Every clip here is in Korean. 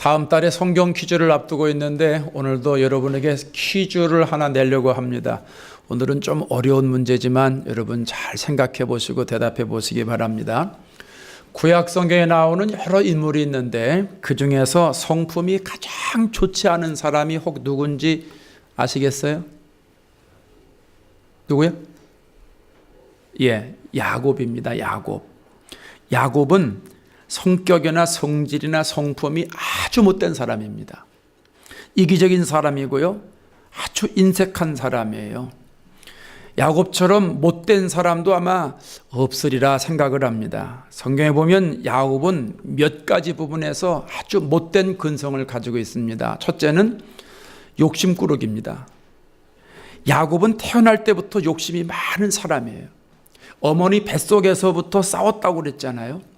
다음 달에 성경 퀴즈를 앞두고 있는데 오늘도 여러분에게 퀴즈를 하나 내려고 합니다. 오늘은 좀 어려운 문제지만 여러분 잘 생각해 보시고 대답해 보시기 바랍니다. 구약 성경에 나오는 여러 인물이 있는데 그 중에서 성품이 가장 좋지 않은 사람이 혹 누군지 아시겠어요? 누구요? 예, 야곱입니다. 야곱은 성격이나 성질이나 성품이 아주 못된 사람입니다. 이기적인 사람이고요, 아주 인색한 사람이에요. 야곱처럼 못된 사람도 아마 없으리라 생각을 합니다. 성경에 보면 야곱은 몇 가지 부분에서 아주 못된 근성을 가지고 있습니다. 첫째는 욕심꾸러기입니다. 야곱은 태어날 때부터 욕심이 많은 사람이에요. 어머니 뱃속에서부터 싸웠다고 그랬잖아요.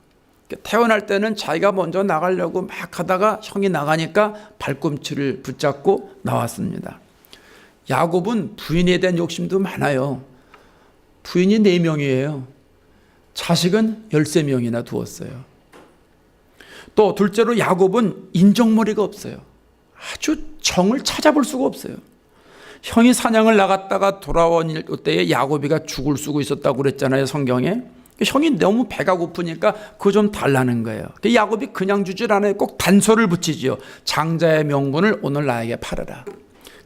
태어날 때는 자기가 먼저 나가려고 막 하다가 형이 나가니까 발꿈치를 붙잡고 나왔습니다. 야곱은 부인에 대한 욕심도 많아요. 부인이 4명이에요. 자식은 13명이나 두었어요. 또 둘째로 야곱은 인정머리가 없어요. 아주 정을 찾아볼 수가 없어요. 형이 사냥을 나갔다가 돌아온 때에 야곱이가 죽을 쓰고 있었다고 그랬잖아요, 성경에. 형이 너무 배가 고프니까 그거 좀 달라는 거예요. 야곱이 그냥 주질 않아요. 꼭 단서를 붙이지요. 장자의 명분을 오늘 나에게 팔아라.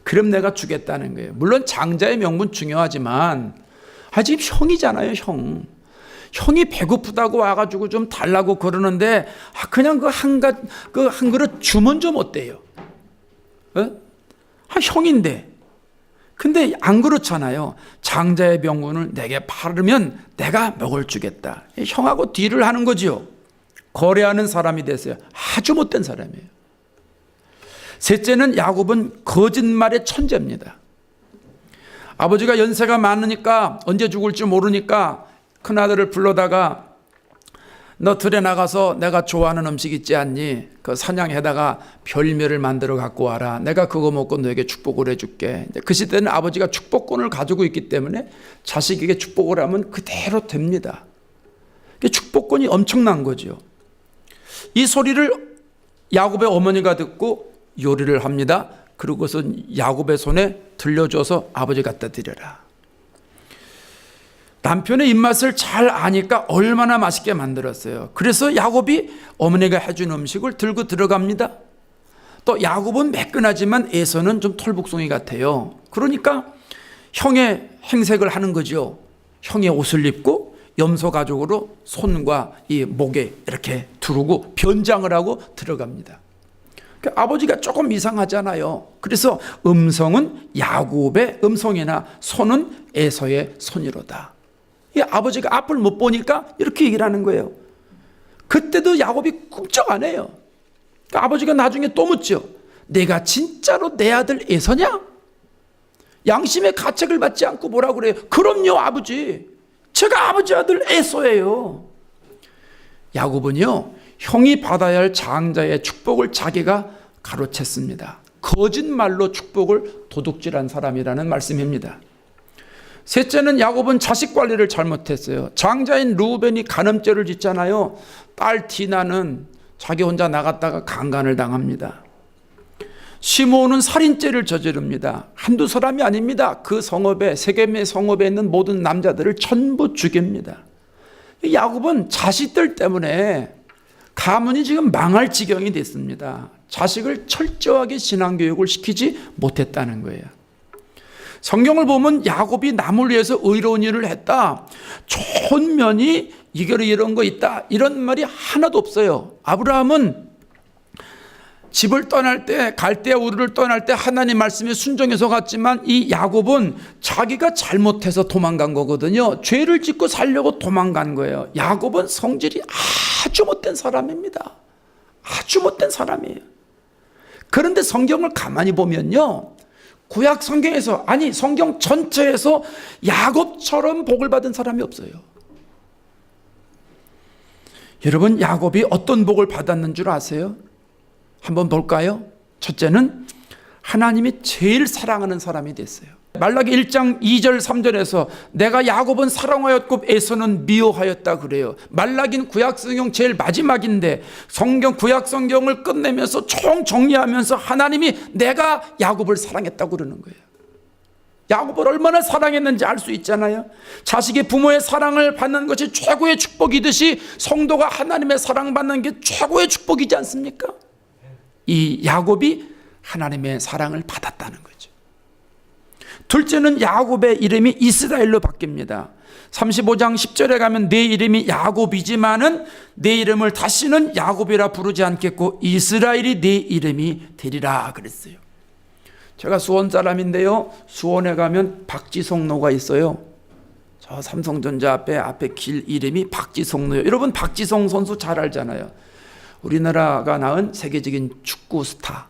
그럼 내가 주겠다는 거예요. 물론 장자의 명분 중요하지만 지금 형이잖아요, 형. 형이 배고프다고 와가지고 좀 달라고 그러는데 그냥 그 한 그릇 주면 좀 어때요? 형인데. 근데 안 그렇잖아요. 장자의 명분을 내게 팔으면 내가 먹을 주겠다. 형하고 딜을 하는 거지요. 거래하는 사람이 됐어요. 아주 못된 사람이에요. 셋째는 야곱은 거짓말의 천재입니다. 아버지가 연세가 많으니까 언제 죽을지 모르니까 큰아들을 불러다가 너 들에 나가서 내가 좋아하는 음식 있지 않니? 그 사냥해다가 별미를 만들어 갖고 와라. 내가 그거 먹고 너에게 축복을 해줄게. 그 시대는 아버지가 축복권을 가지고 있기 때문에 자식에게 축복을 하면 그대로 됩니다. 축복권이 엄청난 거죠. 이 소리를 야곱의 어머니가 듣고 요리를 합니다. 그러고선 야곱의 손에 들려줘서 아버지 갖다 드려라. 남편의 입맛을 잘 아니까 얼마나 맛있게 만들었어요. 그래서 야곱이 어머니가 해준 음식을 들고 들어갑니다. 또 야곱은 매끈하지만 에서는 좀 털복숭이 같아요. 그러니까 형의 행색을 하는 거죠. 형의 옷을 입고 염소 가죽으로 손과 이 목에 이렇게 두르고 변장을 하고 들어갑니다. 아버지가 조금 이상하잖아요. 그래서 음성은 야곱의 음성이나 손은 에서의 손이로다. 이 아버지가 앞을 못 보니까 이렇게 얘기를 하는 거예요. 그때도 야곱이 꿈쩍 안 해요. 그러니까 아버지가 나중에 또 묻죠. 내가 진짜로 내 아들 에서냐? 양심의 가책을 받지 않고 뭐라고 그래요? 그럼요, 아버지. 제가 아버지 아들 에서예요. 야곱은요, 형이 받아야 할 장자의 축복을 자기가 가로챘습니다. 거짓말로 축복을 도둑질한 사람이라는 말씀입니다. 셋째는 야곱은 자식 관리를 잘못했어요. 장자인 루벤이 간음죄를 짓잖아요. 딸 디나는 자기 혼자 나갔다가 강간을 당합니다. 시므온은 살인죄를 저지릅니다. 한두 사람이 아닙니다. 그 성읍에, 세겜의 성읍에 있는 모든 남자들을 전부 죽입니다. 야곱은 자식들 때문에 가문이 지금 망할 지경이 됐습니다. 자식을 철저하게 신앙교육을 시키지 못했다는 거예요. 성경을 보면 야곱이 남을 위해서 의로운 일을 했다, 좋은 면이 이런 거 있다, 이런 말이 하나도 없어요. 아브라함은 집을 떠날 때, 갈대아 우르를 떠날 때 하나님 말씀에 순종해서 갔지만 이 야곱은 자기가 잘못해서 도망간 거거든요. 죄를 짓고 살려고 도망간 거예요. 야곱은 성질이 아주 못된 사람입니다. 아주 못된 사람이에요. 그런데 성경을 가만히 보면요, 구약 성경에서, 아니 성경 전체에서 야곱처럼 복을 받은 사람이 없어요. 여러분, 야곱이 어떤 복을 받았는 줄 아세요? 한번 볼까요? 첫째는 하나님이 제일 사랑하는 사람이 됐어요. 말라기 1장 2절 3절에서 내가 야곱은 사랑하였고 에서는 미워하였다 그래요. 말라기는 구약성경 제일 마지막인데 성경 구약성경을 끝내면서 총 정리하면서 하나님이 내가 야곱을 사랑했다고 그러는 거예요. 야곱을 얼마나 사랑했는지 알 수 있잖아요. 자식이 부모의 사랑을 받는 것이 최고의 축복이듯이 성도가 하나님의 사랑받는 게 최고의 축복이지 않습니까? 이 야곱이 하나님의 사랑을 받았다는 거죠. 둘째는 야곱의 이름이 이스라엘로 바뀝니다. 35장 10절에 가면 내 이름이 야곱이지만은 내 이름을 다시는 야곱이라 부르지 않겠고 이스라엘이 내 이름이 되리라 그랬어요. 제가 수원 사람인데요. 수원에 가면 박지성로가 있어요. 저 삼성전자 앞에 길 이름이 박지성로예요. 여러분 박지성 선수 잘 알잖아요. 우리나라가 낳은 세계적인 축구 스타.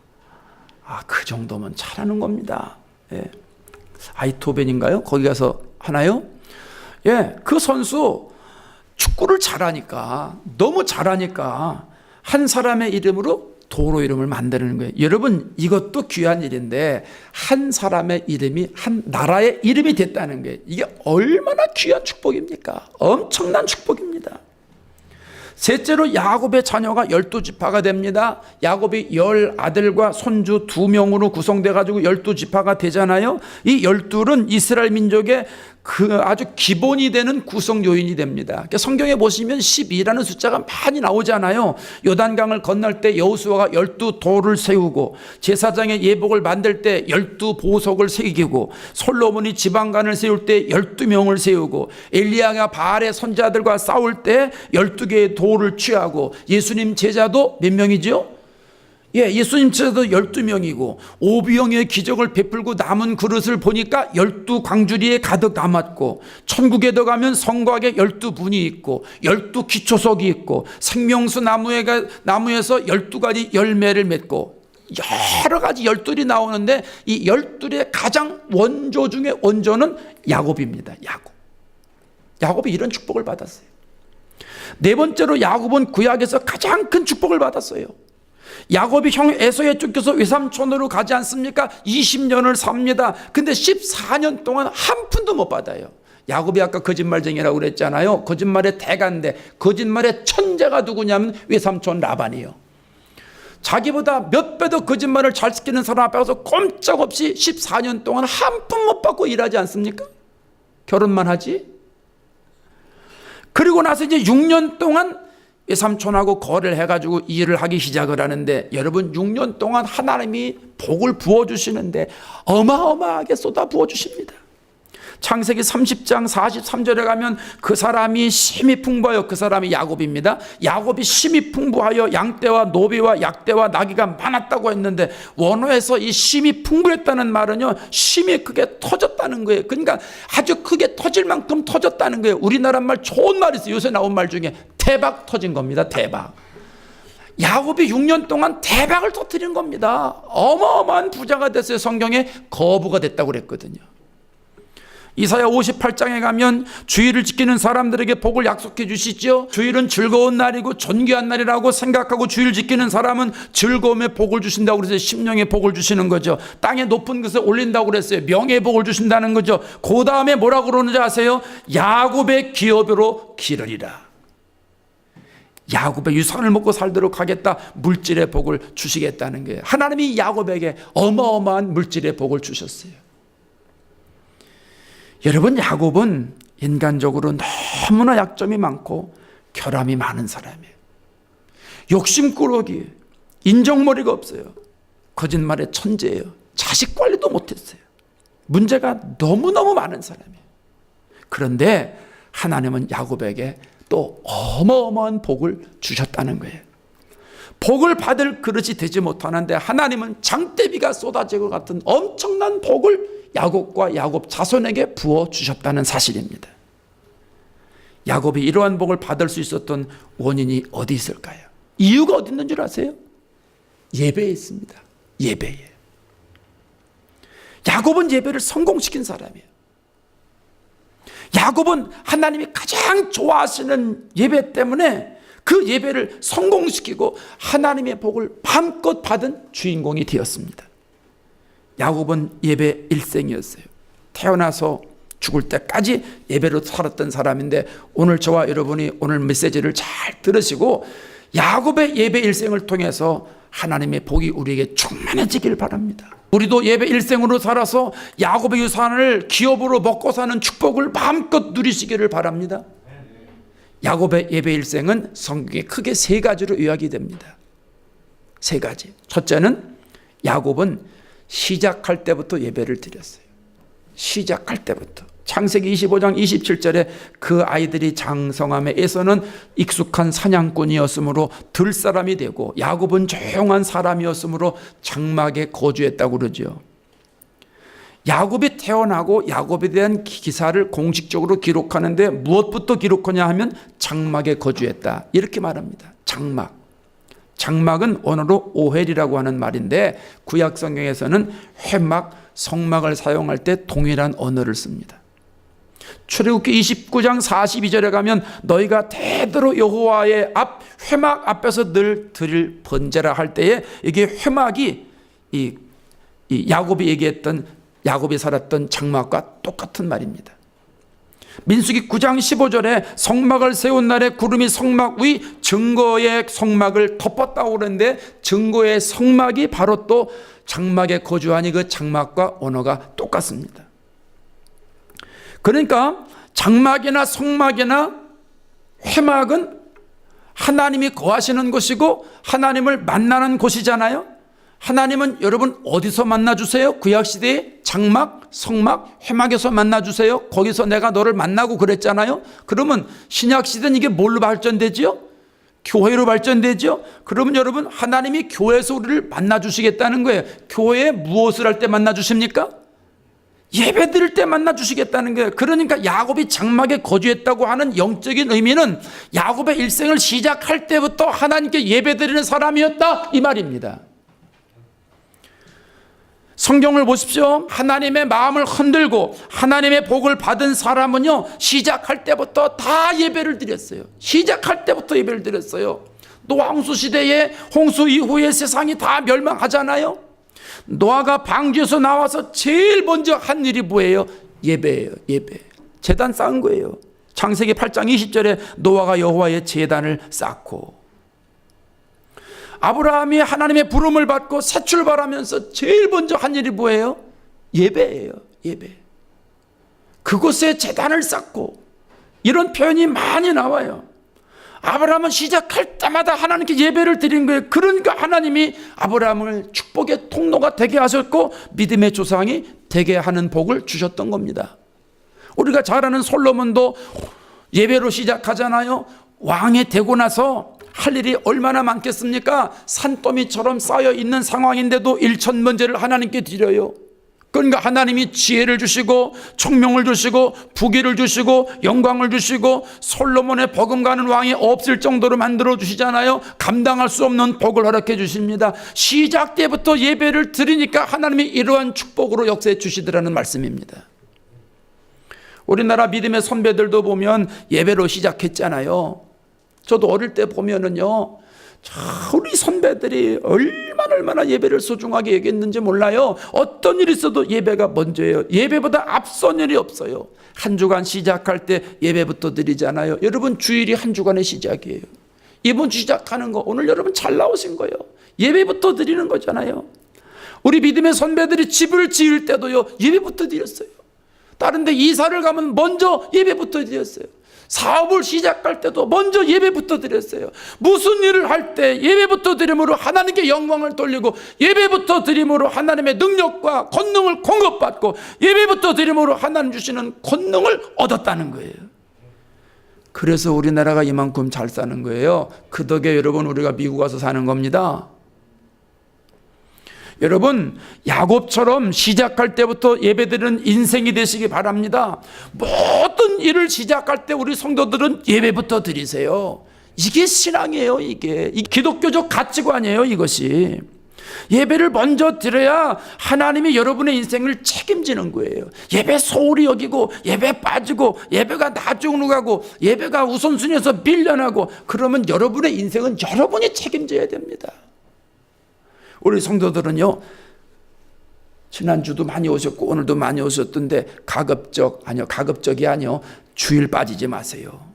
그 정도면 잘하는 겁니다. 예. 아이토벤인가요? 거기 가서 하나요? 예, 그 선수 축구를 잘하니까, 너무 잘하니까 한 사람의 이름으로 도로 이름을 만드는 거예요. 여러분 이것도 귀한 일인데 한 사람의 이름이 한 나라의 이름이 됐다는 게 이게 얼마나 귀한 축복입니까? 엄청난 축복입니다. 셋째로 야곱의 자녀가 12지파가 됩니다. 야곱이 10아들과 손주 2명으로 구성돼 가지고 12지파가 되잖아요. 이 12는 이스라엘 민족의 그 아주 기본이 되는 구성 요인이 됩니다. 그러니까 성경에 보시면 12라는 숫자가 많이 나오잖아요. 요단강을 건널 때 여호수아가 12돌을 세우고 제사장의 예복을 만들 때 12보석을 새기고 솔로몬이 지방간을 세울 때 12명을 세우고 엘리야가 바알의 선자들과 싸울 때 12개의 돌을 취하고 예수님 제자도 몇 명이죠? 예수님 제자도 12명이고 오비영의 기적을 베풀고 남은 그릇을 보니까 12광주리에 가득 남았고 천국에 들어가면 성곽에 12분이 있고 12기초석이 있고 생명수 나무에서 12가지 열매를 맺고 여러 가지 열둘이 나오는데 이 열둘의 가장 원조 중에 원조는 야곱입니다. 야곱이 이런 축복을 받았어요. 네 번째로 야곱은 구약에서 가장 큰 축복을 받았어요. 야곱이 형 에서에 쫓겨서 외삼촌으로 가지 않습니까? 20년을 삽니다. 근데 14년 동안 한 푼도 못 받아요. 야곱이 아까 거짓말쟁이라고 그랬잖아요. 거짓말의 대가인데 거짓말의 천재가 누구냐면 외삼촌 라반이에요. 자기보다 몇 배 더 거짓말을 잘 지키는 사람 앞에 가서 꼼짝없이 14년 동안 한 푼 못 받고 일하지 않습니까? 결혼만 하지. 그리고 나서 이제 6년 동안 외삼촌하고 거래를 해가지고 일을 하기 시작을 하는데 여러분 6년 동안 하나님이 복을 부어주시는데 어마어마하게 쏟아 부어주십니다. 창세기 30장 43절에 가면 그 사람이 심히 풍부하여 그 사람이 야곱입니다. 야곱이 심히 풍부하여 양떼와 노비와 약떼와 나귀가 많았다고 했는데 원어에서 이 심히 풍부했다는 말은요 심히 크게 터졌다는 거예요. 그러니까 아주 크게 터질 만큼 터졌다는 거예요. 우리나라 말 좋은 말이 있어요. 요새 나온 말 중에 대박 터진 겁니다. 대박. 야곱이 6년 동안 대박을 터뜨린 겁니다. 어마어마한 부자가 됐어요. 성경에 거부가 됐다고 그랬거든요. 이사야 58장에 가면 주일을 지키는 사람들에게 복을 약속해 주시죠. 주일은 즐거운 날이고 존귀한 날이라고 생각하고 주일 지키는 사람은 즐거움의 복을 주신다고 그랬어요. 심령의 복을 주시는 거죠. 땅에 높은 것을 올린다고 그랬어요. 명예의 복을 주신다는 거죠. 그 다음에 뭐라고 그러는지 아세요? 야곱의 기업으로 기르리라. 야곱의 유산을 먹고 살도록 하겠다. 물질의 복을 주시겠다는 거예요. 하나님이 야곱에게 어마어마한 물질의 복을 주셨어요. 여러분 야곱은 인간적으로 너무나 약점이 많고 결함이 많은 사람이에요. 욕심꾸러기, 인정머리가 없어요. 거짓말의 천재예요. 자식 관리도 못했어요. 문제가 너무너무 많은 사람이에요. 그런데 하나님은 야곱에게 또 어마어마한 복을 주셨다는 거예요. 복을 받을 그릇이 되지 못하는데 하나님은 장대비가 쏟아지고 같은 엄청난 복을 야곱과 야곱 자손에게 부어주셨다는 사실입니다. 야곱이 이러한 복을 받을 수 있었던 원인이 어디 있을까요? 이유가 어디 있는 줄 아세요? 예배에 있습니다. 예배에. 야곱은 예배를 성공시킨 사람이에요. 야곱은 하나님이 가장 좋아하시는 예배 때문에 그 예배를 성공시키고 하나님의 복을 마음껏 받은 주인공이 되었습니다. 야곱은 예배 일생이었어요. 태어나서 죽을 때까지 예배로 살았던 사람인데, 오늘 저와 여러분이 오늘 메시지를 잘 들으시고 야곱의 예배 일생을 통해서 하나님의 복이 우리에게 충만해지길 바랍니다. 우리도 예배 일생으로 살아서 야곱의 유산을 기업으로 먹고 사는 축복을 마음껏 누리시기를 바랍니다. 야곱의 예배 일생은 성경에 크게 세 가지로 요약이 됩니다. 세 가지. 첫째는 야곱은 시작할 때부터 예배를 드렸어요. 시작할 때부터. 창세기 25장 27절에 그 아이들이 장성함에 에서는 익숙한 사냥꾼이었으므로 들사람이 되고 야곱은 조용한 사람이었으므로 장막에 거주했다고 그러죠. 야곱이 태어나고 야곱에 대한 기사를 공식적으로 기록하는데 무엇부터 기록하냐 하면 장막에 거주했다, 이렇게 말합니다. 장막. 장막은 언어로 오헬이라고 하는 말인데 구약 성경에서는 회막, 성막을 사용할 때 동일한 언어를 씁니다. 출애굽기 29장 42절에 가면 너희가 대대로 여호와의 회막 앞에서 늘 드릴 번제라 할 때에 이게 회막이 이 야곱이 얘기했던, 야곱이 살았던 장막과 똑같은 말입니다. 민수기 9장 15절에 성막을 세운 날에 구름이 성막 위 증거의 성막을 덮었다고 그러는데 증거의 성막이 바로 또 장막에 거주하니 그 장막과 언어가 똑같습니다. 그러니까 장막이나 성막이나 회막은 하나님이 거하시는 곳이고 하나님을 만나는 곳이잖아요. 하나님은 여러분 어디서 만나주세요? 구약시대에 장막, 성막, 회막에서 만나주세요. 거기서 내가 너를 만나고 그랬잖아요. 그러면 신약시대는 이게 뭘로 발전되지요? 교회로 발전되죠. 그러면 여러분 하나님이 교회에서 우리를 만나주시겠다는 거예요. 교회에 무엇을 할 때 만나주십니까? 예배 드릴 때 만나주시겠다는 거예요. 그러니까 야곱이 장막에 거주했다고 하는 영적인 의미는 야곱의 일생을 시작할 때부터 하나님께 예배 드리는 사람이었다, 이 말입니다. 성경을 보십시오. 하나님의 마음을 흔들고 하나님의 복을 받은 사람은요, 시작할 때부터 다 예배를 드렸어요. 시작할 때부터 예배를 드렸어요. 노아 홍수 시대에 홍수 이후에 세상이 다 멸망하잖아요. 노아가 방주에서 나와서 제일 먼저 한 일이 뭐예요? 예배예요. 예배. 제단 쌓은 거예요. 창세기 8장 20절에 노아가 여호와의 제단을 쌓고, 아브라함이 하나님의 부름을 받고 새 출발하면서 제일 먼저 한 일이 뭐예요? 예배예요. 예배. 그곳에 제단을 쌓고, 이런 표현이 많이 나와요. 아브라함은 시작할 때마다 하나님께 예배를 드린 거예요. 그러니까 하나님이 아브라함을 축복의 통로가 되게 하셨고 믿음의 조상이 되게 하는 복을 주셨던 겁니다. 우리가 잘 아는 솔로몬도 예배로 시작하잖아요. 왕이 되고 나서 할 일이 얼마나 많겠습니까? 산더미처럼 쌓여 있는 상황인데도 일천번제를 하나님께 드려요. 그러니까 하나님이 지혜를 주시고 총명을 주시고 부귀를 주시고 영광을 주시고 솔로몬의 버금가는 왕이 없을 정도로 만들어 주시잖아요. 감당할 수 없는 복을 허락해 주십니다. 시작 때부터 예배를 드리니까 하나님이 이러한 축복으로 역사해 주시더라는 말씀입니다. 우리나라 믿음의 선배들도 보면 예배로 시작했잖아요. 저도 어릴 때 보면은요, 우리 선배들이 얼마나 예배를 소중하게 여겼는지 몰라요. 어떤 일이 있어도 예배가 먼저예요. 예배보다 앞선 일이 없어요. 한 주간 시작할 때 예배부터 드리잖아요. 여러분 주일이 한 주간의 시작이에요. 이번 주 시작하는 거 오늘 여러분 잘 나오신 거예요. 예배부터 드리는 거잖아요. 우리 믿음의 선배들이 집을 지을 때도요, 예배부터 드렸어요. 다른 데 이사를 가면 먼저 예배부터 드렸어요. 사업을 시작할 때도 먼저 예배부터 드렸어요. 무슨 일을 할 때 예배부터 드림으로 하나님께 영광을 돌리고, 예배부터 드림으로 하나님의 능력과 권능을 공급받고, 예배부터 드림으로 하나님 주시는 권능을 얻었다는 거예요. 그래서 우리나라가 이만큼 잘 사는 거예요. 그 덕에 여러분 우리가 미국 가서 사는 겁니다. 여러분 야곱처럼 시작할 때부터 예배드리는 인생이 되시기 바랍니다. 모든 일을 시작할 때 우리 성도들은 예배부터 드리세요. 이게 신앙이에요. 이게 기독교적 가치관이에요. 이것이 예배를 먼저 드려야 하나님이 여러분의 인생을 책임지는 거예요. 예배 소홀히 여기고 예배 빠지고 예배가 나중으로 가고 예배가 우선순위에서 밀려나고 그러면 여러분의 인생은 여러분이 책임져야 됩니다. 우리 성도들은요, 지난주도 많이 오셨고 오늘도 많이 오셨던데 가급적이 아니요. 주일 빠지지 마세요.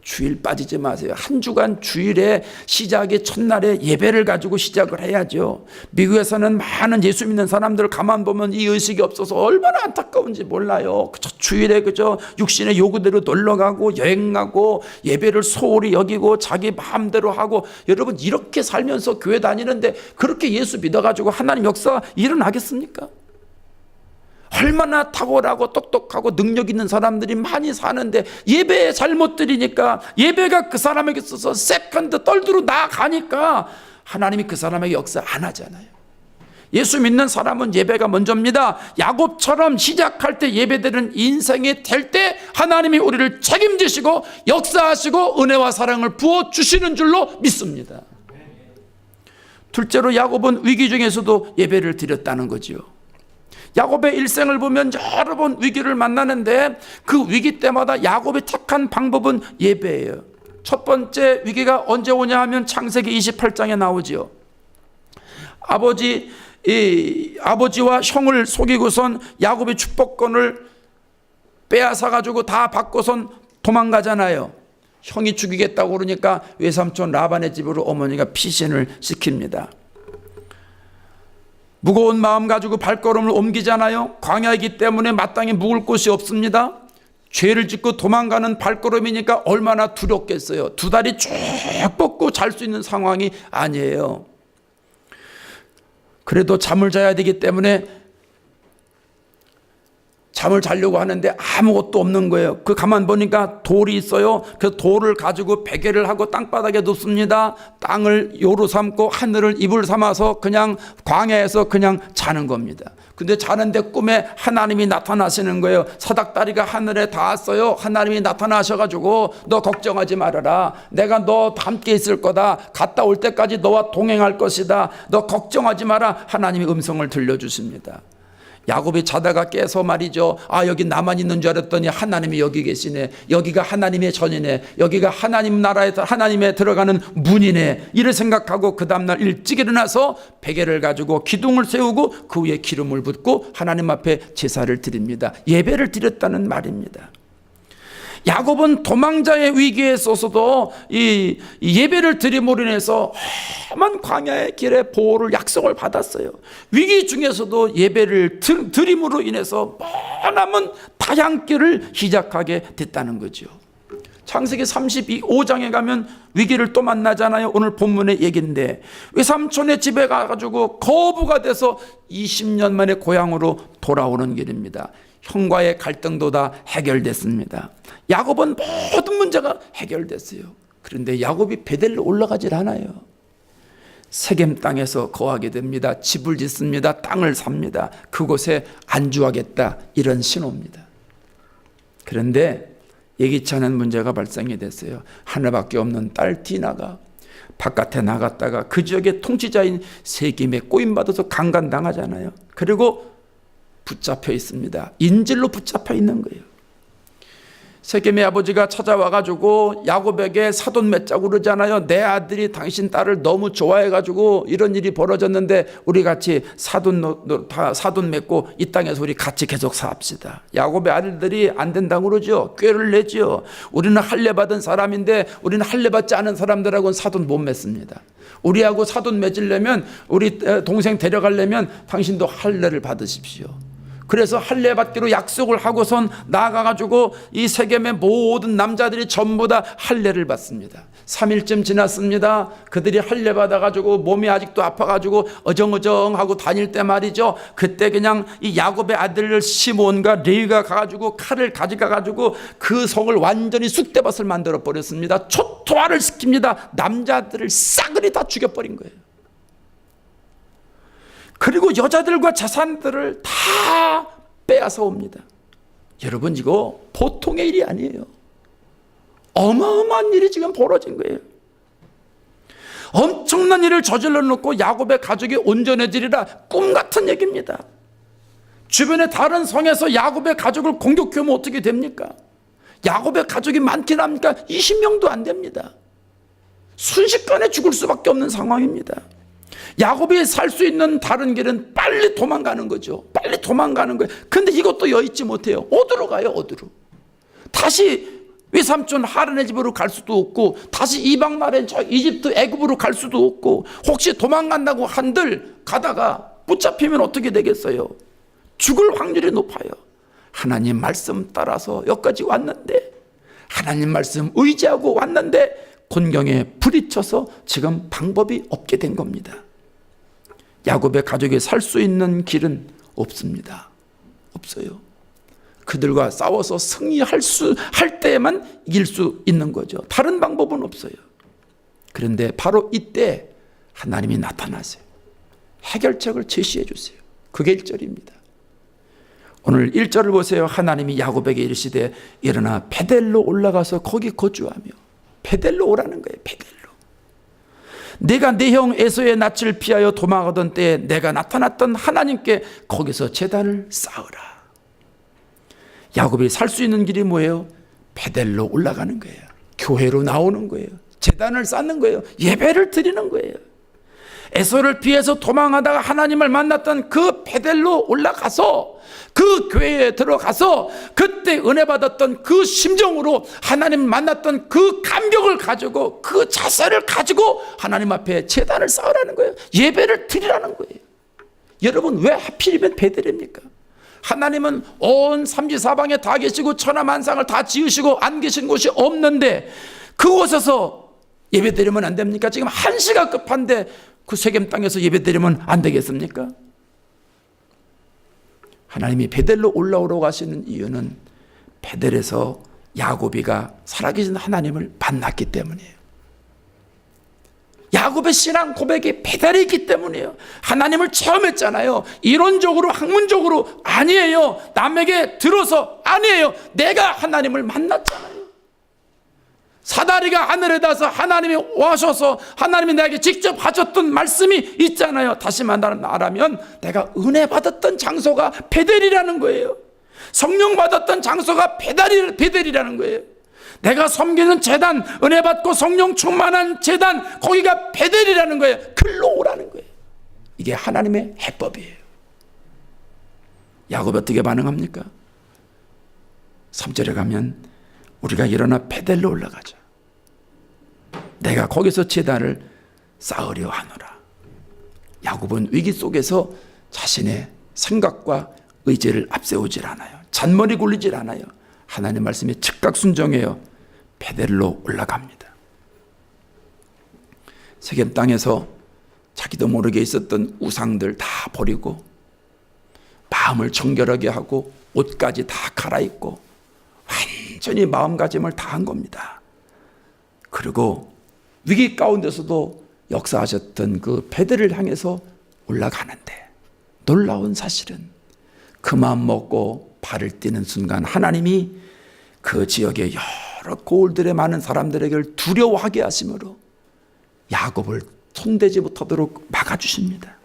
주일 빠지지 마세요. 한 주간 주일에 시작이 첫날에 예배를 가지고 시작을 해야죠. 미국에서는 많은 예수 믿는 사람들 가만 보면 이 의식이 없어서 얼마나 안타까운지 몰라요. 그저 주일에 그저 육신의 요구대로 놀러 가고 여행 가고 예배를 소홀히 여기고 자기 마음대로 하고, 여러분 이렇게 살면서 교회 다니는데 그렇게 예수 믿어가지고 하나님 역사 일어나겠습니까? 얼마나 탁월하고 똑똑하고 능력 있는 사람들이 많이 사는데 예배에 잘못 드리니까, 예배가 그 사람에게 있어서 세컨드 떨드로 나아가니까 하나님이 그 사람에게 역사 안 하잖아요. 예수 믿는 사람은 예배가 먼저입니다. 야곱처럼 시작할 때 예배드리는 인생이 될 때 하나님이 우리를 책임지시고 역사하시고 은혜와 사랑을 부어주시는 줄로 믿습니다. 둘째로 야곱은 위기 중에서도 예배를 드렸다는 거죠. 야곱의 일생을 보면 여러 번 위기를 만나는데 그 위기 때마다 야곱이 택한 방법은 예배예요. 첫 번째 위기가 언제 오냐 하면 창세기 28장에 나오죠. 아버지와 형을 속이고선 야곱이 축복권을 빼앗아 가지고 다 받고선 도망가잖아요. 형이 죽이겠다고 그러니까 외삼촌 라반의 집으로 어머니가 피신을 시킵니다. 무거운 마음 가지고 발걸음을 옮기잖아요. 광야이기 때문에 마땅히 묵을 곳이 없습니다. 죄를 짓고 도망가는 발걸음이니까 얼마나 두렵겠어요. 두 다리 쭉 뻗고 잘 수 있는 상황이 아니에요. 그래도 잠을 자야 되기 때문에 잠을 자려고 하는데 아무것도 없는 거예요. 그 가만 보니까 돌이 있어요. 그 돌을 가지고 베개를 하고 땅바닥에 눕습니다. 땅을 요로 삼고 하늘을 이불 삼아서 그냥 광야에서 그냥 자는 겁니다. 근데 자는데 꿈에 하나님이 나타나시는 거예요. 사닥다리가 하늘에 닿았어요. 하나님이 나타나셔가지고 너 걱정하지 말아라. 내가 너 함께 있을 거다. 갔다 올 때까지 너와 동행할 것이다. 너 걱정하지 마라. 하나님이 음성을 들려주십니다. 야곱이 자다가 깨서 말이죠. 여기 나만 있는 줄 알았더니 하나님이 여기 계시네. 여기가 하나님의 전이네. 여기가 하나님 나라에서 하나님에 들어가는 문이네. 이를 생각하고 그 다음날 일찍 일어나서 베개를 가지고 기둥을 세우고 그 위에 기름을 붓고 하나님 앞에 제사를 드립니다. 예배를 드렸다는 말입니다. 야곱은 도망자의 위기에 있어서도 이 예배를 드림으로 인해서 험한 광야의 길에 보호를 약속을 받았어요. 위기 중에서도 예배를 드림으로 인해서 머나먼 다양길을 시작하게 됐다는 거죠. 창세기 35장에 가면 위기를 또 만나잖아요. 오늘 본문의 얘기인데 외삼촌의 집에 가가지고 거부가 돼서 20년 만에 고향으로 돌아오는 길입니다. 형과의 갈등도 다 해결됐습니다. 야곱은 모든 문제가 해결됐어요. 그런데 야곱이 베델로 올라가질 않아요. 세겜 땅에서 거하게 됩니다. 집을 짓습니다. 땅을 삽니다. 그곳에 안주하겠다, 이런 신호입니다. 그런데 예기치 않은 문제가 발생이 됐어요. 하나밖에 없는 딸 디나가 바깥에 나갔다가 그 지역의 통치자인 세겜에 꼬임받아서 강간당하잖아요. 그리고 붙잡혀 있습니다. 인질로 붙잡혀 있는 거예요. 세겜의 아버지가 찾아와가지고 야곱에게 사돈 맺자고 그러잖아요. 내 아들이 당신 딸을 너무 좋아해가지고 이런 일이 벌어졌는데 우리 같이 사돈 맺고 이 땅에서 우리 같이 계속 삽시다. 야곱의 아들들이 안 된다고 그러죠. 꾀를 내죠. 우리는 할례 받은 사람인데 우리는 할례 받지 않은 사람들하고는 사돈 못 맺습니다. 우리하고 사돈 맺으려면, 우리 동생 데려가려면 당신도 할례를 받으십시오. 그래서 할례 받기로 약속을 하고선 나아가가지고 이 세겜의 모든 남자들이 전부 다 할례를 받습니다. 3일쯤 지났습니다. 그들이 할례 받아가지고 몸이 아직도 아파가지고 어정어정하고 다닐 때 말이죠. 그때 그냥 이 야곱의 아들 시몬과 레위가 가가지고 칼을 가져가가지고 그 성을 완전히 쑥대밭을 만들어 버렸습니다. 초토화를 시킵니다. 남자들을 싸그리 다 죽여버린 거예요. 그리고 여자들과 자산들을 다 빼앗아 옵니다. 여러분, 이거 보통의 일이 아니에요. 어마어마한 일이 지금 벌어진 거예요. 엄청난 일을 저질러 놓고 야곱의 가족이 온전해지리라, 꿈 같은 얘기입니다. 주변의 다른 성에서 야곱의 가족을 공격하면 어떻게 됩니까? 야곱의 가족이 많긴 합니까? 20명도 안 됩니다. 순식간에 죽을 수밖에 없는 상황입니다. 야곱이 살 수 있는 다른 길은 빨리 도망가는 거죠. 빨리 도망가는 거예요. 근데 이것도 여의치 못해요. 어디로 가요? 어디로? 다시 외삼촌 하란의 집으로 갈 수도 없고, 다시 이방 나라인 저 이집트 애굽으로 갈 수도 없고, 혹시 도망간다고 한들 가다가 붙잡히면 어떻게 되겠어요? 죽을 확률이 높아요. 하나님 말씀 따라서 여기까지 왔는데, 하나님 말씀 의지하고 왔는데 곤경에 부딪혀서 지금 방법이 없게 된 겁니다. 야곱의 가족이 살 수 있는 길은 없습니다. 없어요. 그들과 싸워서 할 때에만 이길 수 있는 거죠. 다른 방법은 없어요. 그런데 바로 이때 하나님이 나타나세요. 해결책을 제시해 주세요. 그게 1절입니다. 오늘 1절을 보세요. 하나님이 야곱에게 이르시되 일어나 베델로 올라가서 거기 거주하며. 베델로 오라는 거예요. 베델로. 내가 내 형 에서의 낯을 피하여 도망하던 때에 내가 나타났던 하나님께 거기서 제단을 쌓으라. 야곱이 살 수 있는 길이 뭐예요? 베델로 올라가는 거예요. 교회로 나오는 거예요. 제단을 쌓는 거예요. 예배를 드리는 거예요. 에서를 피해서 도망하다가 하나님을 만났던 그 베델로 올라가서 그 교회에 들어가서 그때 은혜 받았던 그 심정으로 하나님 만났던 그 감격을 가지고 그 자세를 가지고 하나님 앞에 제단을 쌓으라는 거예요. 예배를 드리라는 거예요. 여러분, 왜 하필이면 베델입니까? 하나님은 온 삼지사방에 다 계시고 천하만상을 다 지으시고 안 계신 곳이 없는데 그곳에서 예배드리면 안 됩니까? 지금 한시가 급한데 그 세겜 땅에서 예배드리면 안 되겠습니까? 하나님이 베델로 올라오라고 하시는 이유는 베델에서 야곱이가 살아계신 하나님을 만났기 때문이에요. 야곱의 신앙 고백이 베델이 있기 때문이에요. 하나님을 체험했잖아요. 이론적으로 학문적으로 아니에요. 남에게 들어서 아니에요. 내가 하나님을 만났잖아요. 사다리가 하늘에 닿아서 하나님이 와셔서 하나님이 내게 직접 하셨던 말씀이 있잖아요. 다시 말하면 내가 은혜 받았던 장소가 베델이라는 거예요. 성령 받았던 장소가 베델이라는 거예요. 내가 섬기는 제단, 은혜 받고 성령 충만한 제단, 거기가 베델이라는 거예요. 글로 오라는 거예요. 이게 하나님의 해법이에요. 야곱이 어떻게 반응합니까? 3절에 가면 우리가 일어나 베델로 올라가자. 내가 거기서 제단을 쌓으려 하노라. 야곱은 위기 속에서 자신의 생각과 의지를 앞세우질 않아요. 잔머리 굴리질 않아요. 하나님 말씀에 즉각 순종해요. 베델로 올라갑니다. 세겜 땅에서 자기도 모르게 있었던 우상들 다 버리고 마음을 정결하게 하고 옷까지 다 갈아입고 완전히 마음가짐을 다 한 겁니다. 그리고 위기 가운데서도 역사하셨던 그 베델을 향해서 올라가는데 놀라운 사실은 그 마음 먹고 발을 떼는 순간 하나님이 그 지역의 여러 고을들의 많은 사람들에게 두려워하게 하심으로 야곱을 손대지 못하도록 막아주십니다.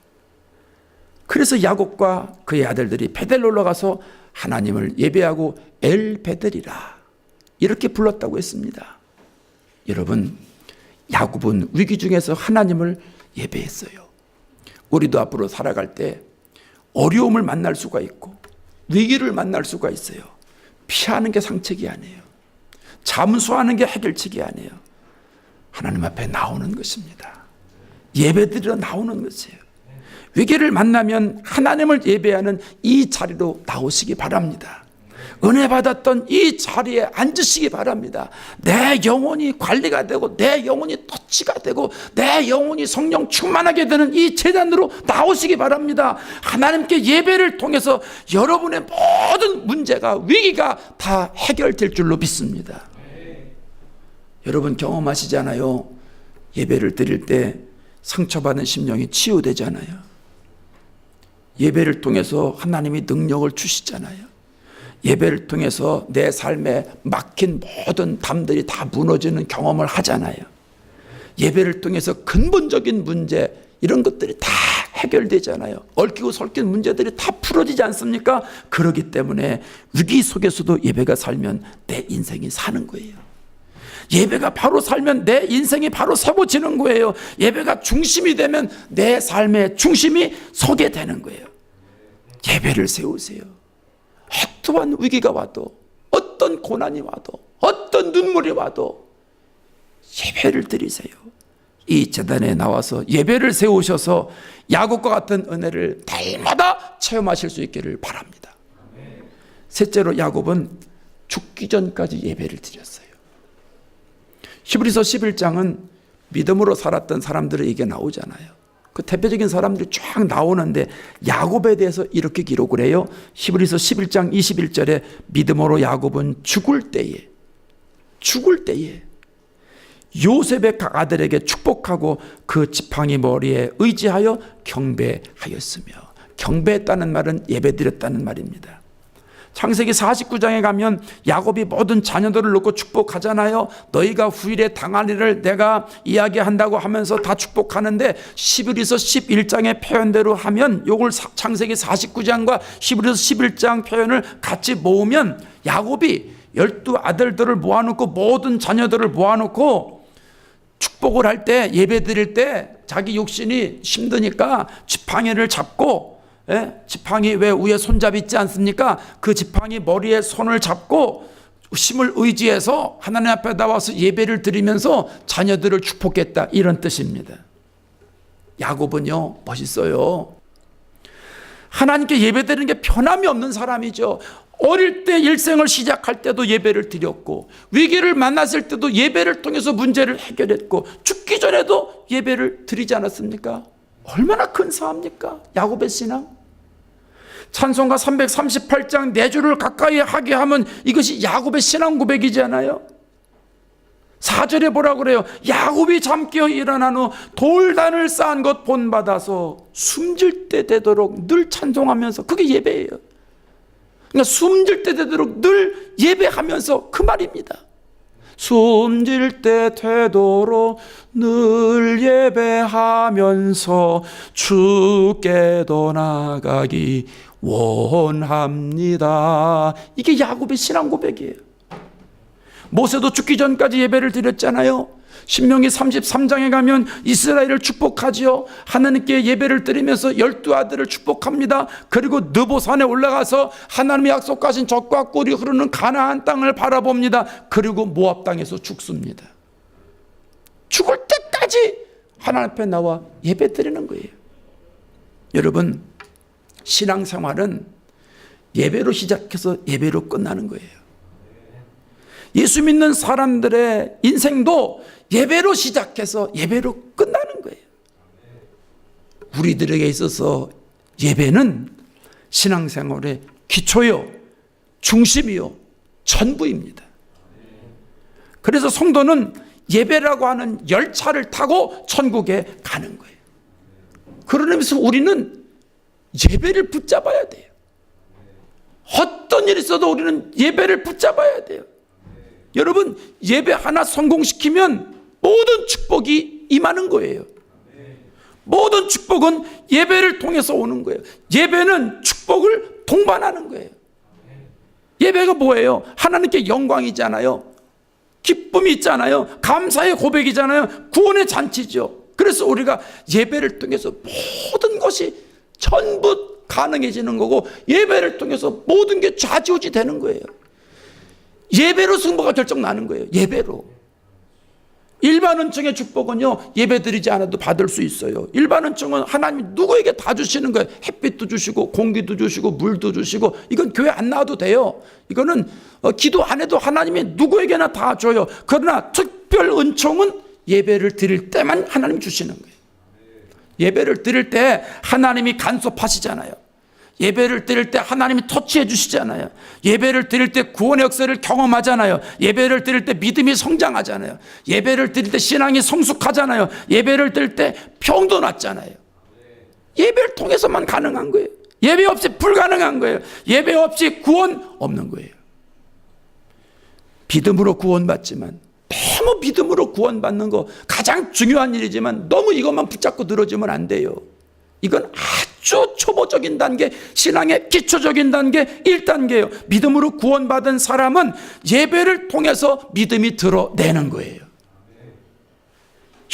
그래서 야곱과 그의 아들들이 베델로 올라가서 하나님을 예배하고 엘 베델이라 이렇게 불렀다고 했습니다. 여러분, 야곱은 위기 중에서 하나님을 예배했어요. 우리도 앞으로 살아갈 때 어려움을 만날 수가 있고 위기를 만날 수가 있어요. 피하는 게 상책이 아니에요. 잠수하는 게 해결책이 아니에요. 하나님 앞에 나오는 것입니다. 예배드리러 나오는 것이에요. 위기를 만나면 하나님을 예배하는 이 자리로 나오시기 바랍니다. 은혜 받았던 이 자리에 앉으시기 바랍니다. 내 영혼이 관리가 되고 내 영혼이 터치가 되고 내 영혼이 성령 충만하게 되는 이 제단으로 나오시기 바랍니다. 하나님께 예배를 통해서 여러분의 모든 문제가 위기가 다 해결될 줄로 믿습니다. 여러분 경험하시잖아요. 예배를 드릴 때 상처받은 심령이 치유되잖아요. 예배를 통해서 하나님이 능력을 주시잖아요. 예배를 통해서 내 삶에 막힌 모든 담들이 다 무너지는 경험을 하잖아요. 예배를 통해서 근본적인 문제 이런 것들이 다 해결되잖아요. 얽히고 설킨 문제들이 다 풀어지지 않습니까? 그렇기 때문에 위기 속에서도 예배가 살면 내 인생이 사는 거예요. 예배가 바로 살면 내 인생이 바로 세워지는 거예요. 예배가 중심이 되면 내 삶의 중심이 서게 되는 거예요. 예배를 세우세요. 어떠한 위기가 와도, 어떤 고난이 와도, 어떤 눈물이 와도 예배를 드리세요. 이 제단에 나와서 예배를 세우셔서 야곱과 같은 은혜를 날마다 체험하실 수 있기를 바랍니다. 셋째로 야곱은 죽기 전까지 예배를 드렸어요. 히브리서 11장은 믿음으로 살았던 사람들의 얘기가 나오잖아요. 그 대표적인 사람들이 쫙 나오는데 야곱에 대해서 이렇게 기록을 해요. 히브리서 11장 21절에 믿음으로 야곱은 죽을 때에 요셉의 각 아들에게 축복하고 그 지팡이 머리에 의지하여 경배하였으며, 경배했다는 말은 예배드렸다는 말입니다. 창세기 49장에 가면 야곱이 모든 자녀들을 놓고 축복하잖아요. 너희가 후일에 당하리를 내가 이야기한다고 하면서 다 축복하는데 히브리서 11장의 표현대로 하면, 요걸 창세기 49장과 히브리서 11장 표현을 같이 모으면 야곱이 12 아들들을 모아놓고 모든 자녀들을 모아놓고 축복을 할 때, 예배 드릴 때 자기 육신이 힘드니까 지팡이를 잡고, 지팡이 왜 위에 손잡이 있지 않습니까? 그 지팡이 머리에 손을 잡고 힘을 의지해서 하나님 앞에 나와서 예배를 드리면서 자녀들을 축복했다, 이런 뜻입니다. 야곱은요 멋있어요. 하나님께 예배 드리는 게 변함이 없는 사람이죠. 어릴 때 일생을 시작할 때도 예배를 드렸고, 위기를 만났을 때도 예배를 통해서 문제를 해결했고, 죽기 전에도 예배를 드리지 않았습니까? 얼마나 큰 사합니까? 야곱의 신앙. 찬송가 338장 내 주를 가까이 하게 하면 이것이 야곱의 신앙 고백이잖아요. 4절에 뭐라고 그래요? 야곱이 잠깨어 일어난 후 돌단을 쌓은 것 본받아서 숨질 때 되도록 늘 찬송하면서, 그게 예배예요. 그러니까 숨질 때 되도록 늘 예배하면서, 그 말입니다. 숨질 때 되도록 늘 예배하면서 주께도 나가기 원합니다. 이게 야곱의 신앙 고백이에요. 모세도 죽기 전까지 예배를 드렸잖아요. 신명기 33장에 가면 이스라엘을 축복하지요. 하나님께 예배를 드리면서 12 아들을 축복합니다. 그리고 느보산에 올라가서 하나님이 약속하신 젖과 꿀이 흐르는 가나안 땅을 바라봅니다. 그리고 모압 땅에서 죽습니다. 죽을 때까지 하나님 앞에 나와 예배 드리는 거예요. 여러분, 신앙생활은 예배로 시작해서 예배로 끝나는 거예요. 예수 믿는 사람들의 인생도 예배로 시작해서 예배로 끝나는 거예요. 우리들에게 있어서 예배는 신앙생활의 기초요, 중심이요, 전부입니다. 그래서 성도는 예배라고 하는 열차를 타고 천국에 가는 거예요. 그런 의미에서 우리는 예배를 붙잡아야 돼요. 어떤 일이 있어도 우리는 예배를 붙잡아야 돼요. 여러분, 예배 하나 성공시키면 모든 축복이 임하는 거예요. 모든 축복은 예배를 통해서 오는 거예요. 예배는 축복을 동반하는 거예요. 예배가 뭐예요? 하나님께 영광이잖아요. 기쁨이 있잖아요. 감사의 고백이잖아요. 구원의 잔치죠. 그래서 우리가 예배를 통해서 모든 것이 전부 가능해지는 거고, 예배를 통해서 모든 게 좌지우지 되는 거예요. 예배로 승부가 결정나는 거예요. 예배로. 일반 은총의 축복은요, 예배 드리지 않아도 받을 수 있어요. 일반 은총은 하나님이 누구에게 다 주시는 거예요. 햇빛도 주시고 공기도 주시고 물도 주시고, 이건 교회 안 나와도 돼요. 이거는 기도 안 해도 하나님이 누구에게나 다 줘요. 그러나 특별 은총은 예배를 드릴 때만 하나님 주시는 거예요. 예배를 드릴 때 하나님이 간섭하시잖아요. 예배를 드릴 때 하나님이 터치해 주시잖아요. 예배를 드릴 때 구원의 역사를 경험하잖아요. 예배를 드릴 때 믿음이 성장하잖아요. 예배를 드릴 때 신앙이 성숙하잖아요. 예배를 드릴 때 병도 낫잖아요. 예배를 통해서만 가능한 거예요. 예배 없이 불가능한 거예요. 예배 없이 구원 없는 거예요. 믿음으로 구원받지만, 너무 믿음으로 구원받는 거 가장 중요한 일이지만 너무 이것만 붙잡고 늘어지면 안 돼요. 이건 아주 초보적인 단계, 신앙의 기초적인 단계 1단계예요. 믿음으로 구원받은 사람은 예배를 통해서 믿음이 드러내는 거예요.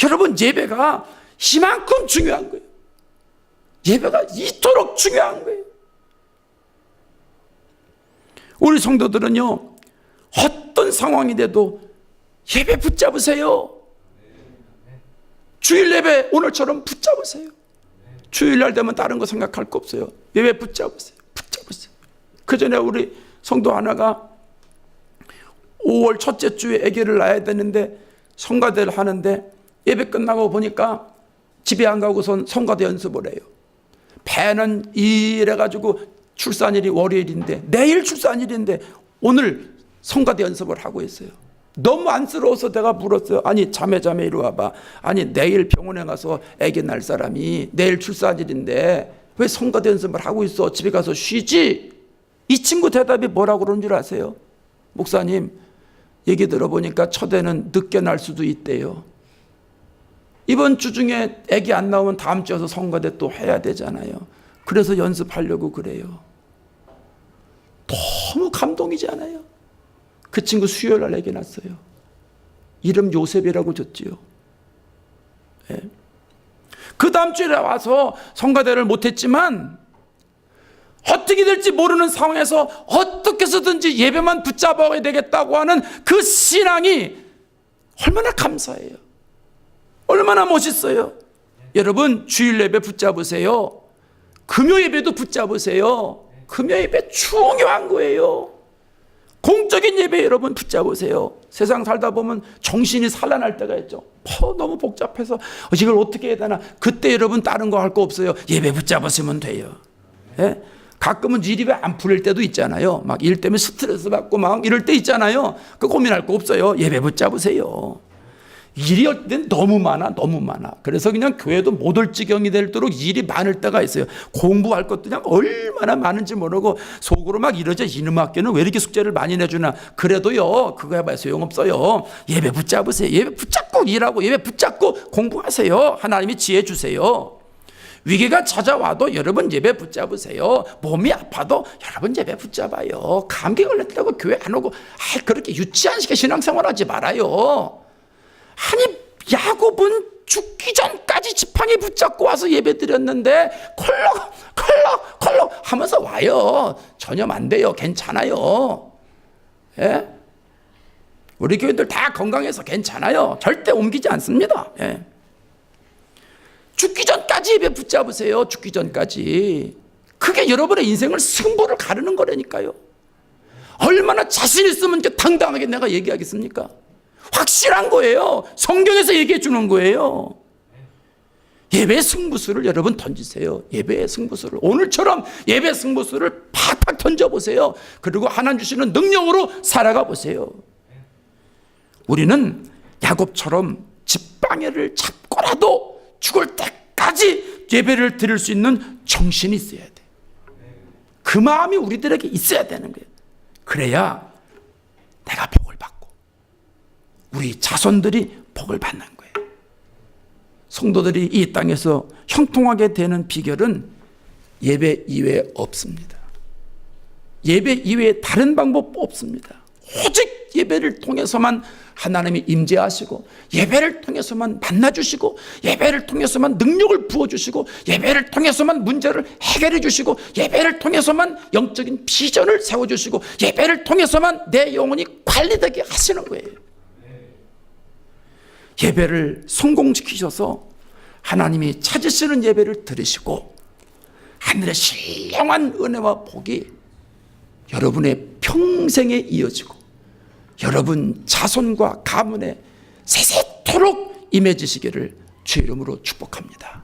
여러분, 예배가 이만큼 중요한 거예요. 예배가 이토록 중요한 거예요. 우리 성도들은요, 어떤 상황이 돼도 예배 붙잡으세요. 주일 예배 오늘처럼 붙잡으세요. 주일날 되면 다른 거 생각할 거 없어요. 예배 붙잡으세요. 붙잡으세요. 그 전에 우리 성도 하나가 5월 첫째 주에 아기를 낳아야 되는데 성가대를 하는데 예배 끝나고 보니까 집에 안 가고선 성가대 연습을 해요. 배는 이래가지고 출산일이 월요일인데 내일 출산일인데 오늘 성가대 연습을 하고 있어요. 너무 안쓰러워서 내가 물었어요. 아니 자매 이리 와봐. 아니 내일 병원에 가서 아기 낳을 사람이 내일 출산일인데 왜 성가대 연습을 하고 있어? 집에 가서 쉬지? 이 친구 대답이 뭐라고 그런 줄 아세요? 목사님, 얘기 들어보니까 첫애는 늦게 날 수도 있대요. 이번 주 중에 아기 안 나오면 다음 주에 와서 성가대 또 해야 되잖아요. 그래서 연습하려고 그래요. 너무 감동이지 않아요? 그 친구 수요일날 아기 낳았어요. 이름 요셉이라고 줬지요. 네. 그 다음 주에 와서 성가대를 못했지만 어떻게 될지 모르는 상황에서 어떻게 해서든지 예배만 붙잡아야 되겠다고 하는 그 신앙이 얼마나 감사해요. 얼마나 멋있어요. 여러분, 주일 예배 붙잡으세요. 금요 예배도 붙잡으세요. 금요 예배 중요한 거예요. 공적인 예배 여러분 붙잡으세요. 세상 살다 보면 정신이 산란할 때가 있죠. 너무 복잡해서 이걸 어떻게 해야 되나. 그때 여러분 다른 거 할 거 없어요. 예배 붙잡으시면 돼요. 예? 가끔은 일이 왜 안 풀릴 때도 있잖아요. 막 일 때문에 스트레스 받고 막 이럴 때 있잖아요. 그 고민할 거 없어요. 예배 붙잡으세요. 일이 할 땐 너무 많아. 그래서 그냥 교회도 못 올 지경이 되도록 일이 많을 때가 있어요. 공부할 것도 그냥 얼마나 많은지 모르고 속으로 막 이러죠. 이놈 학교는 왜 이렇게 숙제를 많이 내주나. 그래도요, 그거 해봐야 소용없어요. 예배 붙잡으세요. 예배 붙잡고 일하고 예배 붙잡고 공부하세요. 하나님이 지혜 주세요. 위기가 찾아와도 여러분 예배 붙잡으세요. 몸이 아파도 여러분 예배 붙잡아요. 감기 걸렸다고 교회 안 오고 그렇게 유치한 식의 신앙생활 하지 말아요. 아니 야곱은 죽기 전까지 지팡이 붙잡고 와서 예배 드렸는데 컬럭 하면서 와요. 전혀 안 돼요. 괜찮아요. 예? 우리 교인들 다 건강해서 괜찮아요. 절대 옮기지 않습니다. 예. 죽기 전까지 예배 붙잡으세요. 죽기 전까지. 그게 여러분의 인생을 승부를 가르는 거라니까요. 얼마나 자신 있으면 당당하게 내가 얘기하겠습니까? 확실한 거예요. 성경에서 얘기해 주는 거예요. 예배 승부수를 여러분 던지세요. 예배의 승부수를. 오늘처럼 예배 승부수를 팍팍 던져보세요. 그리고 하나님 주시는 능력으로 살아가 보세요. 우리는 야곱처럼 집방해를 잡고라도 죽을 때까지 예배를 드릴 수 있는 정신이 있어야 돼. 그 마음이 우리들에게 있어야 되는 거예요. 그래야 내가 복을 받고 우리 자손들이 복을 받는 거예요. 성도들이 이 땅에서 형통하게 되는 비결은 예배 이외에 없습니다. 예배 이외에 다른 방법 없습니다. 오직 예배를 통해서만 하나님이 임재하시고, 예배를 통해서만 만나주시고, 예배를 통해서만 능력을 부어주시고, 예배를 통해서만 문제를 해결해 주시고, 예배를 통해서만 영적인 비전을 세워주시고, 예배를 통해서만 내 영혼이 관리되게 하시는 거예요. 예배를 성공시키셔서 하나님이 찾으시는 예배를 들으시고 하늘의 신령한 은혜와 복이 여러분의 평생에 이어지고 여러분 자손과 가문에 세세토록 임해지시기를 주의 이름으로 축복합니다.